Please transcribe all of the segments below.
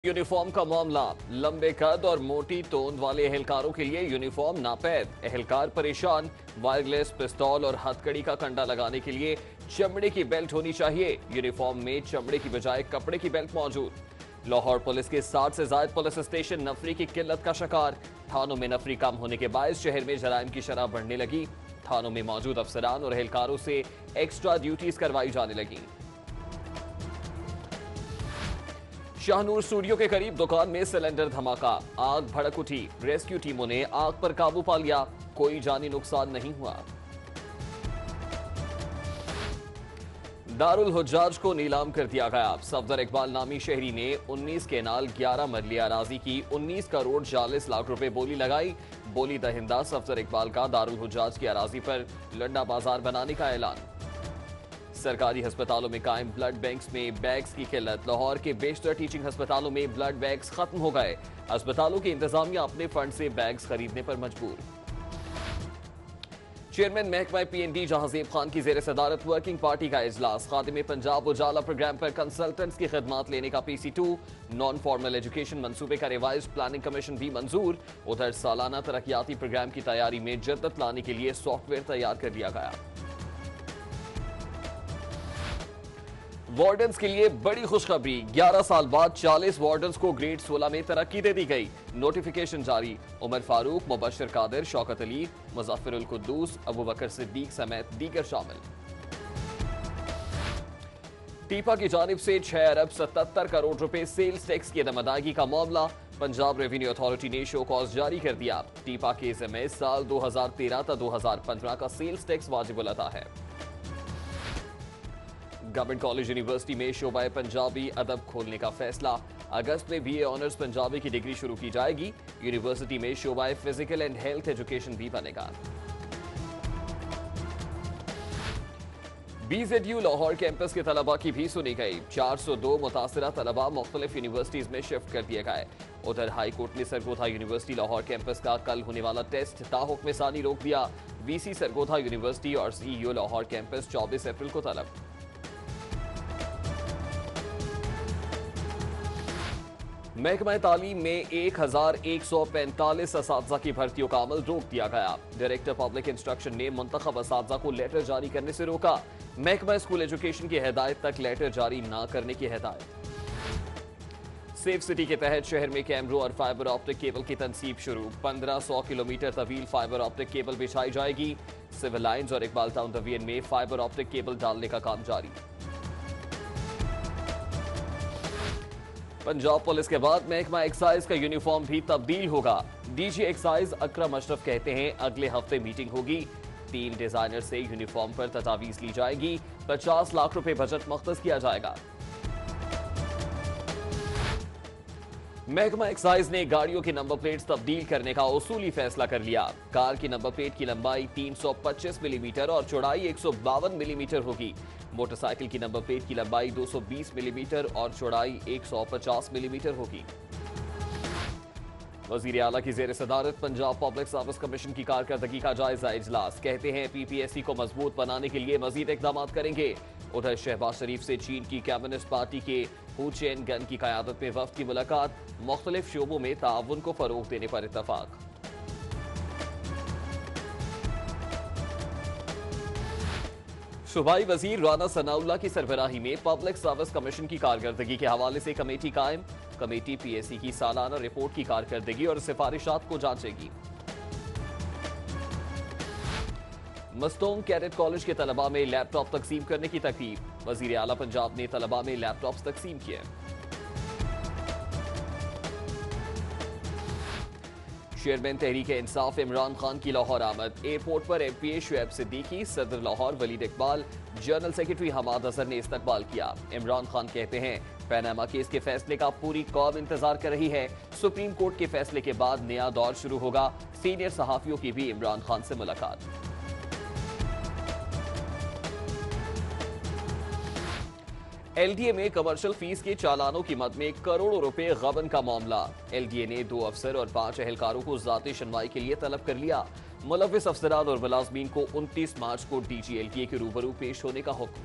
Uniform का मामला। लंबे कद और मोटी तोंद वाले एहलकारों के लिए यूनिफॉर्म नापैद। एहलकार परेशान। वायरलेस पिस्तौल और हथकड़ी का कंडा लगाने के लिए चमड़े की बेल्ट होनी चाहिए। यूनिफॉर्म में चमड़े की बजाय कपड़े की बेल्ट मौजूद। लाहौर पुलिस के 60 से ज्यादा पुलिस स्टेशन नफरी की किल्लत का शिकार। थानों में नफरी कम होने के बायस शहर में जराइम की शरह बढ़ने लगी। थानों में मौजूद अफसरान और एहलकारों से एक्स्ट्रा ड्यूटीज करवाई जाने लगी। शाहनूर स्टूडियो के करीब दुकान में सिलेंडर धमाका, आग भड़क उठी। रेस्क्यू टीमों ने आग पर काबू पा लिया, कोई जानी नुकसान नहीं हुआ। दारुल हुज्जाज को नीलाम कर दिया गया। सफदर इकबाल नामी शहरी ने 19 केनाल 11 मरली अराजी की 19 करोड़ 40 लाख रुपए बोली लगाई। बोली दहिंदा सफदर इकबाल का दारुल हुज्जाज की अराजी पर लंडा बाजार बनाने का ऐलान। सरकारी अस्पतालों में कायम ब्लड बैंक्स में बैग्स की किल्लत। लाहौर के बेशतर टीचिंग अस्पतालों में ब्लड बैग्स खत्म हो गए। अस्पतालों की इंतजामिया अपने फंड से बैग्स खरीदने पर मजबूर। चेयरमैन महकमा पीएनडी जहांजेब खान की जेर सदारत वर्किंग पार्टी का इजलास। खादिम पंजाब उजाला प्रोग्राम पर कंसल्टेंट्स की खिदमात लेने का PC2। नॉन फॉर्मल एजुकेशन मंसूबे का रिवाइज प्लानिंग कमीशन भी मंजूर। उधर सालाना तरक्याती प्रोग्राम की तैयारी में जद्दत लाने के लिए सॉफ्टवेयर तैयार कर लिया गया। वार्डन्स के लिए बड़ी खुशखबरी। 11 साल बाद 40 वार्डन्स को ग्रेड 16 में तरक्की दे दी गई। नोटिफिकेशन जारी। उमर फारूक, मुबशर कादिर, शौकत अली, मुजफ्फरुल कुद्दूस, अबू बकर सिद्दीक समेत दीगर शामिल। टीपा की जानिब से 6 अरब 77 करोड़ रुपए सेल्स टैक्स की अदायगी का मामला। पंजाब रेवेन्यू अथॉरिटी ने शो कॉज जारी कर दिया। टीपा केस में साल 2013 ta 2015 का सेल्स टैक्स वाजिबुल अता है। गवर्नमेंट कॉलेज यूनिवर्सिटी में शोबा पंजाबी अदब खोलने का फैसला। अगस्त में BA ऑनर्स पंजाबी की डिग्री शुरू की जाएगी। यूनिवर्सिटी में शोबा फिजिकल एंड हेल्थ एजुकेशन भी बनेगा। BZU लाहौर कैंपस के तलबा की भी सुनी गई। 402 मुतासिरा तलबा मुख्तलिफ यूनिवर्सिटीज में शिफ्ट कर दिए गए। उधर हाई कोर्ट ने सरगोधा यूनिवर्सिटी लाहौर कैंपस का कल होने वाला टेस्ट ताहुक्म सानी रोक दिया। VC सरगोधा यूनिवर्सिटी और CEO लाहौर कैंपस 24 अप्रैल को तलब। महकमा तालीम में 1145 असातिज़ा की भर्तियों का अमल रोक दिया गया। डायरेक्टर पब्लिक इंस्ट्रक्शन ने मुंतखब असातिज़ा को लेटर जारी करने से रोका। महकमा स्कूल एजुकेशन की हिदायत तक लेटर जारी न करने की हिदायत। सेफ सिटी के तहत शहर में कैमरों और फाइबर ऑप्टिक केबल की तनसीब शुरू। 1500 किलोमीटर तवील फाइबर ऑप्टिक केबल बिछाई जाएगी। सिविल लाइन्स और इकबाल टाउन डिवीजन में फाइबर ऑप्टिक केबल डालने का काम जारी। पंजाब पुलिस के बाद महकमा एक्साइज का यूनिफॉर्म भी तब्दील होगा। DG एक्साइज अकरम अशरफ कहते हैं अगले हफ्ते मीटिंग होगी। 3 डिजाइनर से यूनिफॉर्म पर तजावीज ली जाएगी। 50 लाख रुपए बजट मुख्तस किया जाएगा। महकमा एक्साइज ने गाड़ियों की नंबर प्लेट्स तब्दील करने का उसूली फैसला कर लिया। कार की नंबर प्लेट की लंबाई 325 मिलीमीटर और चौड़ाई 152 मिलीमीटर होगी। मोटरसाइकिल की नंबर प्लेट की लंबाई 220 मिलीमीटर और चौड़ाई 150 मिलीमीटर होगी। वजीर आला की जेर सदारत पंजाब पब्लिक सर्विस कमीशन की कारकर्दगी का जायजा इजलास। कहते हैं PPSC को मजबूत बनाने के लिए मजीद इकदाम करेंगे। उधर शहबाज शरीफ से चीन की कम्युनिस्ट पार्टी के हू चेन गन की क़यादत में वफ्द की मुलाकात। मुख्तलिफ शोबों में ताउन को फरोग देने पर इत्तफाक। सूबाई वजीर राना सनाउल्लाह की सरबराही में पब्लिक सर्विस कमीशन की कारकर्दगी के हवाले से कमेटी कायम। कमेटी PSC की सालाना रिपोर्ट की कारकर्दगी और सिफारिशात को जांचेगी। मस्तोंग कैडेट कॉलेज के तलबा में लैपटॉप तकसीम करने की तकलीफ। वजीर आला पंजाब ने तलबा में लैपटॉप तकसीम किए। चेयरमैन तहरीक इंसाफ इमरान खान की लाहौर आमद। एयरपोर्ट पर MPA शुएब सिद्दीकी, सदर लाहौर वलीद इकबाल, जनरल सेक्रेटरी हमाद अजहर ने इस्तकबाल किया। इमरान खान कहते हैं पैनामा केस के फैसले का पूरी कौम इंतजार कर रही है। सुप्रीम कोर्ट के फैसले के बाद नया दौर शुरू होगा। सीनियर सहाफियों की भी इमरान खान से मुलाकात। LDA में कमर्शियल फीस के चालानों की मद में करोड़ों रुपए गबन का मामला। LDA ने 2 अफसर और 5 एहलकारों को ज़ाती सुनवाई के लिए तलब कर लिया। मुलव्विस अफसरान और मुलाजमीन को 29 मार्च को DG LDA के रूबरू पेश होने का हुक्म।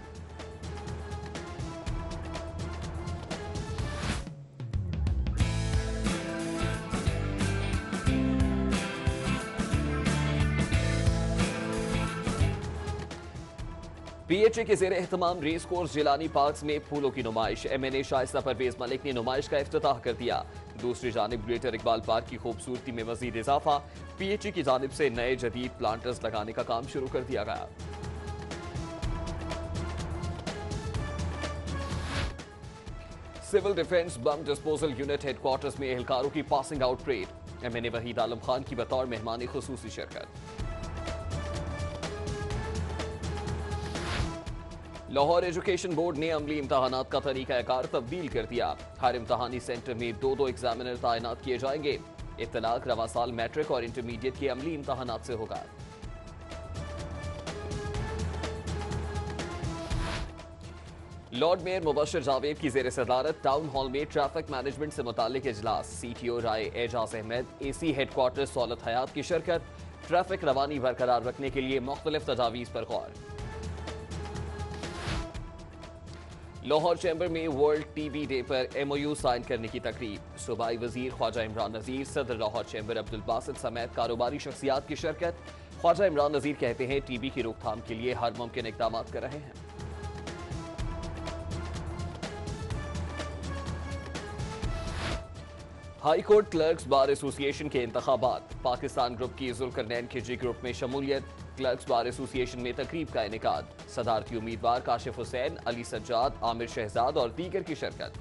PHA के ज़ेरे एहतमाम रेस कोर्स जिलानी पार्क्स में फूलों की नुमाइश। MNA शाइस्ता परवेज मलिक ने नुमाइश का इफ्तिताह कर दिया। दूसरी जानिब ग्रेटर इकबाल पार्क की खूबसूरती में मजीद इजाफा। PHA की जानिब से नए जदीद प्लांटर्स लगाने का काम शुरू कर दिया गया। Civil defence bomb disposal unit headquarters में एहलकारों की passing out parade. MNA Waheed Alam Khan की बतौर मेहमान खुसूसी शिरकत। लाहौर एजुकेशन बोर्ड ने अमली इम्तहानात का तरीकाकार तब्दील कर दिया। हर इम्तहानी सेंटर में 2 एग्जामिनर तैनात किए जाएंगे। इत्तलाक रवा साल मैट्रिक और इंटरमीडिएट के अमली इम्तहानात से होगा। लॉर्ड मेयर मुबशर जावेद की जेर सदारत टाउन हॉल में ट्रैफिक मैनेजमेंट से मुतालिक इजलास। CTO राय एजाज अहमद, AC हेडक्वार्टर सौलत हयात की शिरकत। ट्रैफिक रवानी बरकरार रखने के लिए मुख्तलिफ तजावीज़ पर गौर। लाहौर चैम्बर में वर्ल्ड TB डे पर MOU साइन करने की तकरीब। सूबाई वजीर ख्वाजा इमरान नजीर, सदर लाहौर चैम्बर अब्दुल बासित समेत कारोबारी शख्सियात की शिरकत। ख्वाजा इमरान नजीर कहते हैं TB की रोकथाम के लिए हर मुमकिन इकदाम कर रहे हैं। High court clerks bar association के इंतखाबात। पाकिस्तान ग्रुप की जुल्करनैन खिजी ग्रुप में शमूलियत। क्लर्क्स बार एसोसिएशन में तकरीब का इनेकाद। सदारती उम्मीदवार काशिफ हुसैन, अली सज्जाद, आमिर शहजाद और दीगर की शिरकत।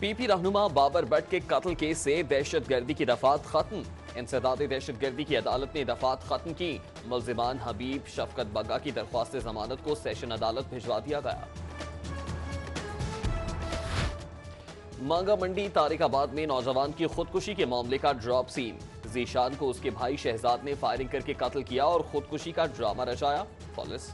PP रहनुमा बाबर भट्ट के कत्ल केस से दहशतगर्दी की दफात खत्म। इंसदाद दहशतगर्दी की अदालत ने दफात खत्म की। मुल्जिमान हबीब शफकत बग्गा की दरख्वास्त जमानत को सेशन अदालत भिजवा दिया गया। मांगा मंडी तारिकाबाद में नौजवान की खुदकुशी के मामले का ड्रॉप सीन। जीशान को उसके भाई शहजाद ने फायरिंग करके कत्ल किया और खुदकुशी का ड्रामा रचाया। पुलिस।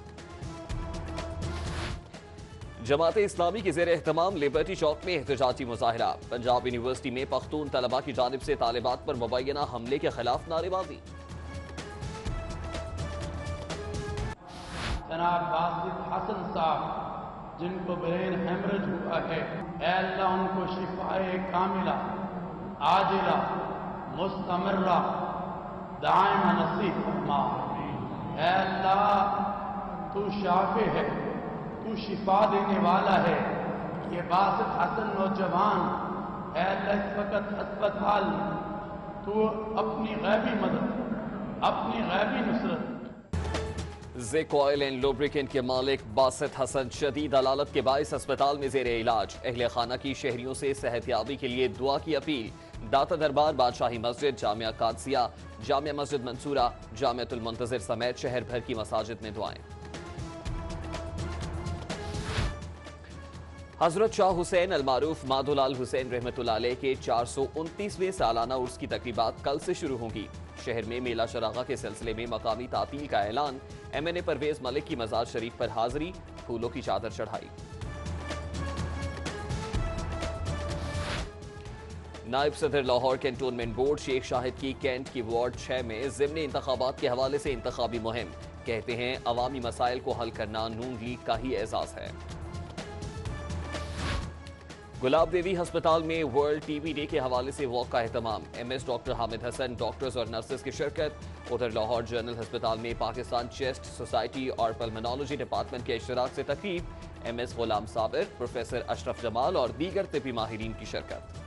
जमात इस्लामी के ज़ेर एहतमाम लिबर्टी चौक में एहतजाजी मुजाहिरा। पंजाब यूनिवर्सिटी में पख्तून तलबा की जानिब से तालिबात पर मुबैना हमले के खिलाफ नारेबाजी। जनाब बासित हसन साहब जिनको ब्रेन हेमरेज हुआ है, ऐ अल्लाह उनको शिफाए कामिला आजिला मुस्तमर्रा दाइमा नसीब फरमा। ऐ अल्लाह तू शाफे है, तू शिफा देने वाला है। ये बासित हसन नौजवान ऐ अल्लाह इस वक्त अस्पताल में, तू अपनी गैबी मदद, अपनी गैबी नुसरत। ज़िक ऑयल एंड लुब्रिकेंट के मालिक बासित हसन शदीद अलालत के बाइस अस्पताल में ज़ेरे इलाज। अहले खाना की शहरियों से सेहतयाबी के लिए दुआ की अपील। दाता दरबार, बादशाही मस्जिद, जामिया कादसिया, जामिया मस्जिद मंसूरा, जामियातुल मुंतज़िर समेत शहर भर की मसाजिद में दुआएं। हजरत शाह हुसैन अलमारूफ माधोलाल हुसैन रहमतुल्लाह अलैह के 429वें सालाना उर्स की तकरीबात कल से शुरू होंगी। शहर में मेला शरागा के सिलसिले में मकामी तातील का ऐलान। MNA परवेज मलिक की मजार शरीफ पर हाजिरी, फूलों की चादर चढ़ाई। नायब सदर लाहौर कैंटोनमेंट बोर्ड शेख शाहिद की कैंट की वार्ड 6 में ज़िमनी इंतखाबात के हवाले से इंतखाबी मुहिम। कहते हैं अवामी मसाइल को हल करना नून लीग का ही एजाज है। गुलाब देवी अस्पताल में वर्ल्ड TB डे के हवाले से वॉक का एहतमाम। MS doctor Hamid Hasan, doctors और नर्सेस की शिरकत। उधर लाहौर जनरल अस्पताल में पाकिस्तान चेस्ट सोसाइटी और पल्मोनोलॉजी डिपार्टमेंट के इश्तराक से तकरीब। MS गुलाम साबिर, प्रोफेसर अशरफ जमाल और दीगर तिब्बी माहिरीन की शिरकत।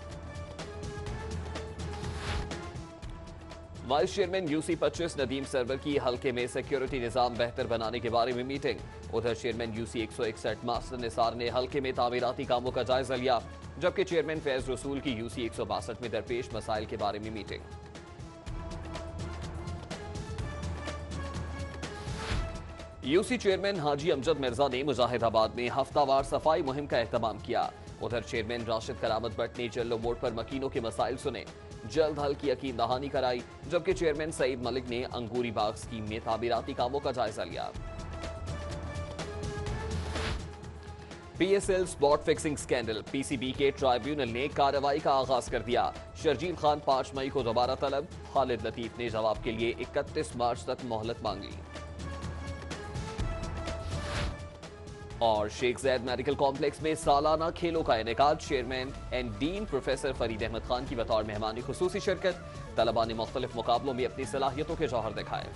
Vice chairman UC25 Nadeem server की हल्के में सिक्योरिटी निजाम बेहतर बनाने के बारे में मीटिंग। उधर चेयरमैन UC 161 मास्टर निसार ने हल्के में तामीराती कामों का जायजा लिया, जबकि चेयरमैन फैज रसूल की UC 162 में दरपेश मसाइल के बारे में मीटिंग। UC चेयरमैन हाजी अमजद मिर्जा ने मुजाहिदाबाद में हफ्तावार सफाई मुहिम का एहतमाम किया। उधर चेयरमैन राशिद करामत भट्ट ने जल्लो मोड़ पर मकीनों के मसाइल सुने, जल्द हल की यकीन दहानी कराई, जबकि चेयरमैन सईद मलिक ने अंगूरी बाग स्कीम में तामीराती कामों का जायजा लिया। PSL spot fixing scandal, PCB के ट्राइब्यूनल ने कार्रवाई का आगाज कर दिया। शर्जील खान 5 मई को दोबारा तलब। खालिद लतीफ ने जवाब के लिए 31 मार्च तक मोहलत मांगी। और शेख ज़ैद मेडिकल कॉम्प्लेक्स में सालाना खेलों का इनेकाद। Chairman and dean professor Farid Ahmed Khan की बतौर मेहमानी खुसूसी शिरकत। तलबा ने मुख्तलिफ मुकाबलों में अपनी सलाहियतों के जौहर दिखाए।